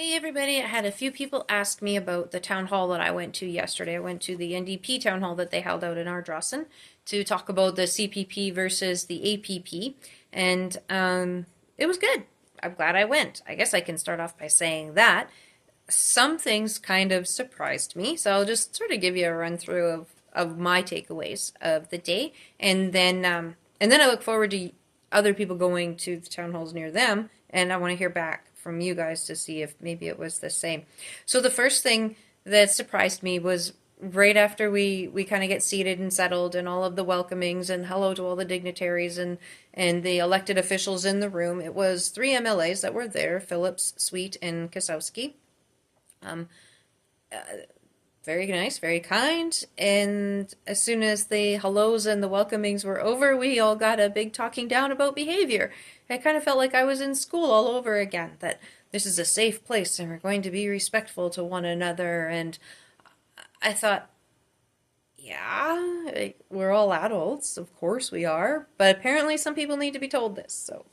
Hey everybody, I had a few people ask me about the town hall that I went to yesterday. I went to the NDP town hall that they held out in Ardrossan to talk about the CPP versus the APP, and it was good. I'm glad I went. I guess I can start off by saying that some things kind of surprised me, so I'll just sort of give you a run through of my takeaways of the day, and then I look forward to other people going to the town halls near them, and I want to hear back from you guys to see if maybe it was the same. So the first thing that surprised me was right after we kind of get seated and settled and all of the welcomings and hello to all the dignitaries and the elected officials in the room. It was three MLAs that were there: Phillips, Sweet, and Kasowski. Um, uh, Very nice, very kind. And as soon as the hellos and the welcomings were over, we all got a big talking down about behavior. I kind of felt like I was in school all over again, that this is a safe place and we're going to be respectful to one another. And I thought, yeah, we're all adults, of course we are, but apparently some people need to be told this, so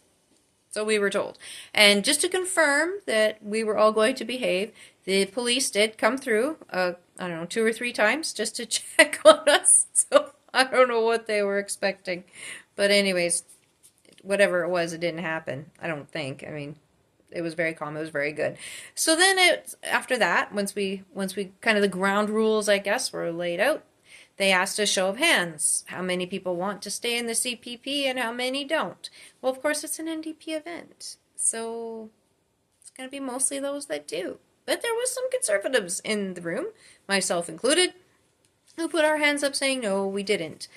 we were told. And just to confirm that we were all going to behave, the police did come through, I don't know, two or three times just to check on us. So I don't know what they were expecting. But anyways, whatever it was, it didn't happen. I don't think. I mean, it was very calm. It was very good. So then after that, once we kind of the ground rules, I guess, were laid out, they asked a show of hands. How many people want to stay in the CPP and how many don't? Well, of course, it's an NDP event. So it's going to be mostly those that do. But there was some conservatives in the room, myself included, who put our hands up saying, no, we didn't.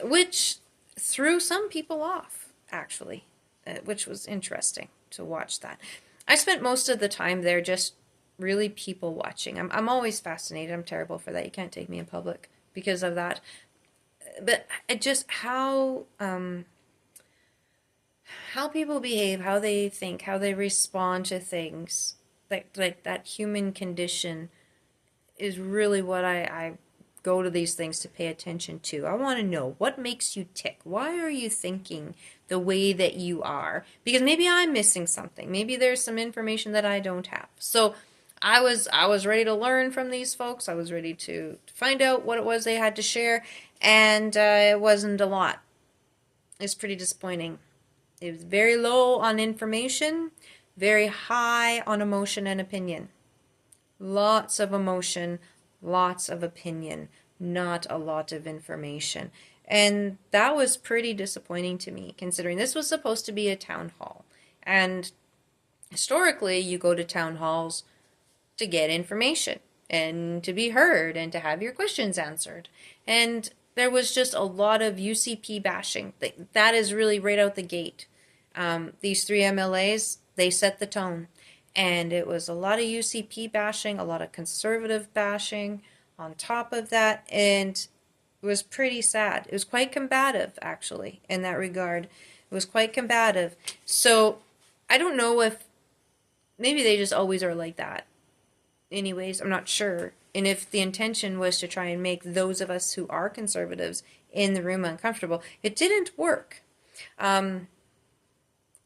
Which threw some people off, actually, which was interesting to watch that. I spent most of the time there just really people watching. I'm always fascinated. I'm terrible for that. You can't take me in public because of that. But just how people behave, how they think, how they respond to things, like that human condition is really what I go to these things to pay attention to. I want to know what makes you tick. Why are you thinking the way that you are? Because maybe I'm missing something. Maybe there's some information that I don't have. So I was ready to learn from these folks. I was ready to find out what it was they had to share, and it wasn't a lot. It's pretty disappointing. It was very low on information, very high on emotion and opinion. Lots of emotion, lots of opinion, not a lot of information. And that was pretty disappointing to me, considering this was supposed to be a town hall. And historically, you go to town halls to get information and to be heard and to have your questions answered. And there was just a lot of UCP bashing. That is really right out the gate. These three MLAs, they set the tone. And it was a lot of UCP bashing, a lot of conservative bashing on top of that. And it was pretty sad. It was quite combative, actually, in that regard. It was quite combative. So I don't know if maybe they just always are like that. Anyways, I'm not sure. And if the intention was to try and make those of us who are conservatives in the room uncomfortable, it didn't work. And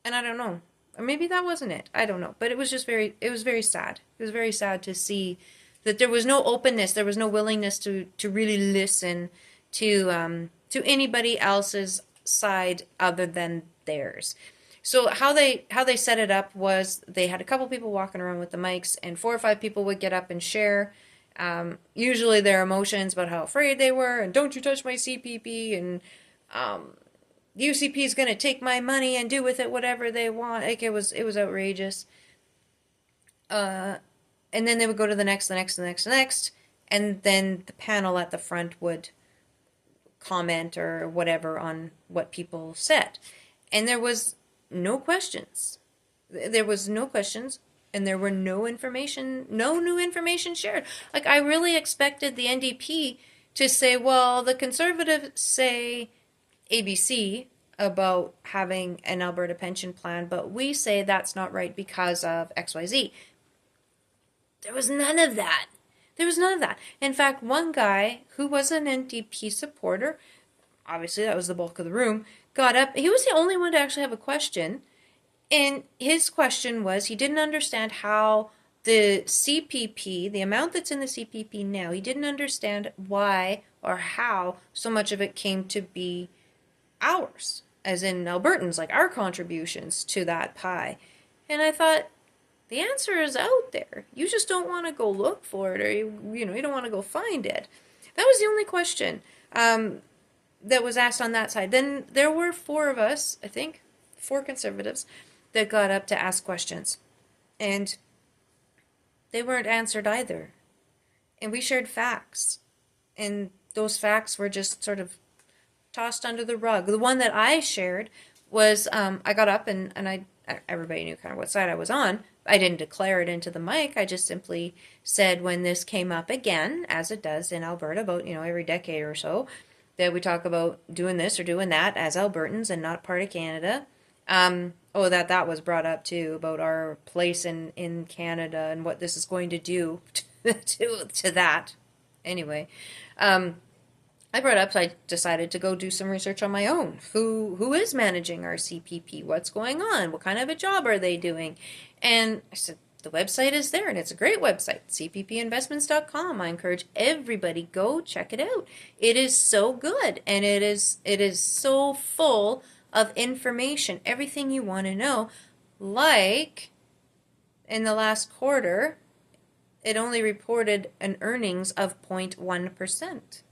I don't know. Or maybe that wasn't it. I don't know. But it was very sad. It was very sad to see that there was no openness, there was no willingness to really listen to anybody else's side other than theirs. So how they set it up was they had a couple people walking around with the mics, and 4 or 5 people would get up and share. Usually their emotions about how afraid they were, and don't you touch my CPP, and the UCP is going to take my money and do with it whatever they want. Like it was outrageous. And then they would go to the next, and then the panel at the front would comment or whatever on what people said. And there was no questions. There was no questions, and there were no new information shared. Like, I really expected the NDP to say, well, the conservatives say ABC about having an Alberta pension plan, but we say that's not right because of XYZ. There was none of that. There was none of that. In fact, one guy who was an NDP supporter, obviously that was the bulk of the room, got up. He was the only one to actually have a question, And his question was, he didn't understand how the CPP, the amount that's in the CPP now, he didn't understand why or how so much of it came to be ours, as in Albertans, like our contributions to that pie. And I thought, the answer is out there. You just don't want to go look for it, or you don't want to go find it. That was the only question that was asked on that side. Then there were four of us, I think, four conservatives, that got up to ask questions, and they weren't answered either. And we shared facts, and those facts were just sort of tossed under the rug. The one that I shared was I got up and everybody knew kind of what side I was on. I didn't declare it into the mic. I just simply said, when this came up again, as it does in Alberta about, every decade or so, that we talk about doing this or doing that as Albertans and not part of Canada. That was brought up too, about our place in Canada and what this is going to do to that. Anyway, I brought up, I decided to go do some research on my own. Who is managing our CPP? What's going on? What kind of a job are they doing? And I said, the website is there, and it's a great website, cppinvestments.com. I encourage everybody, go check it out. It is so good, and it is so full of information, everything you want to know. Like, in the last quarter, it only reported an earnings of 0.1%.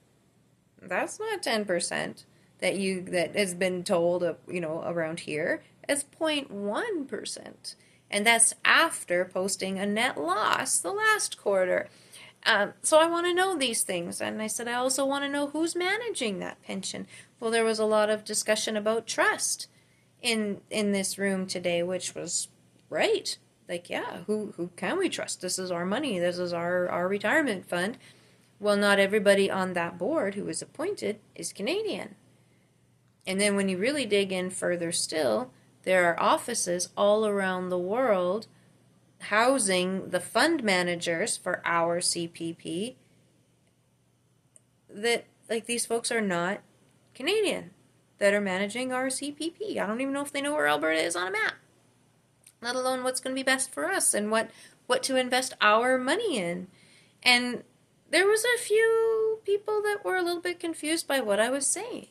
That's not 10% that has been told, around here. It's 0.1%. And that's after posting a net loss the last quarter. So I want to know these things. And I said, I also want to know who's managing that pension. Well, there was a lot of discussion about trust in this room today, which was right. Like, yeah, who can we trust? This is our money. This is our retirement fund. Well, not everybody on that board who is appointed is Canadian. And then when you really dig in further still, there are offices all around the world housing the fund managers for our CPP that, like, these folks are not Canadian that are managing our CPP. I don't even know if they know where Alberta is on a map, let alone what's going to be best for us and what to invest our money in. And there was a few people that were a little bit confused by what I was saying.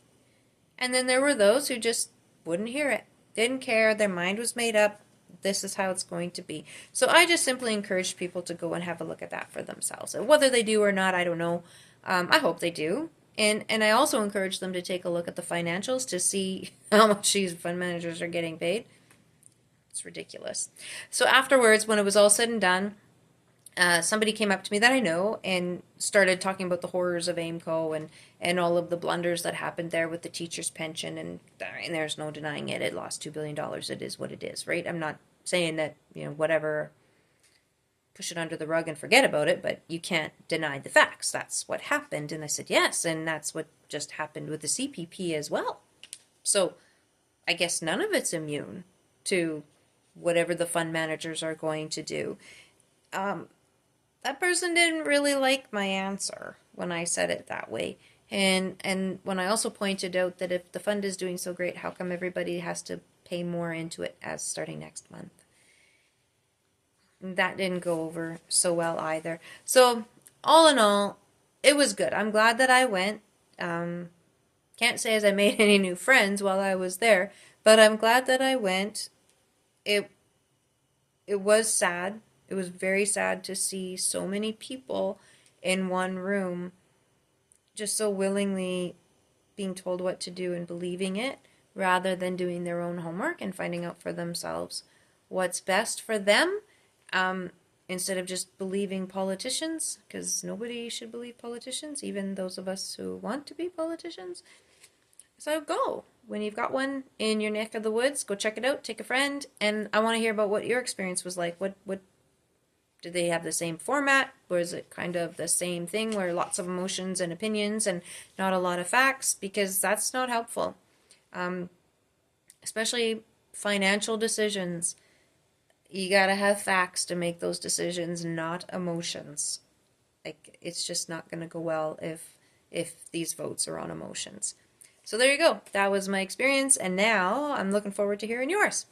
And then there were those who just wouldn't hear it, didn't care, their mind was made up, this is how it's going to be. So I just simply encouraged people to go and have a look at that for themselves. And whether they do or not, I don't know. I hope they do. And I also encourage them to take a look at the financials to see how much these fund managers are getting paid. It's ridiculous. So afterwards, when it was all said and done, somebody came up to me that I know and started talking about the horrors of AIMCO and all of the blunders that happened there with the teacher's pension. And there's no denying it. It lost $2 billion. It is what it is, right? I'm not saying that, whatever, push it under the rug and forget about it, but you can't deny the facts. That's what happened. And I said, yes, and that's what just happened with the CPP as well. So I guess none of it's immune to whatever the fund managers are going to do. That person didn't really like my answer when I said it that way. And when I also pointed out that if the fund is doing so great, how come everybody has to pay more into it as starting next month? That didn't go over so well either. So all in all, it was good. I'm glad that I went. Can't say as I made any new friends while I was there, but I'm glad that I went. It was sad. It was very sad to see so many people in one room just so willingly being told what to do and believing it, rather than doing their own homework and finding out for themselves what's best for them, instead of just believing politicians, because nobody should believe politicians, even those of us who want to be politicians. So go. When you've got one in your neck of the woods, go check it out, take a friend, and I want to hear about what your experience was like. What did they have the same format? Was it kind of the same thing where lots of emotions and opinions and not a lot of facts? Because that's not helpful. Especially financial decisions. You gotta have facts to make those decisions, not emotions. Like, it's just not gonna go well if these votes are on emotions. So there you go. That was my experience, and now I'm looking forward to hearing yours.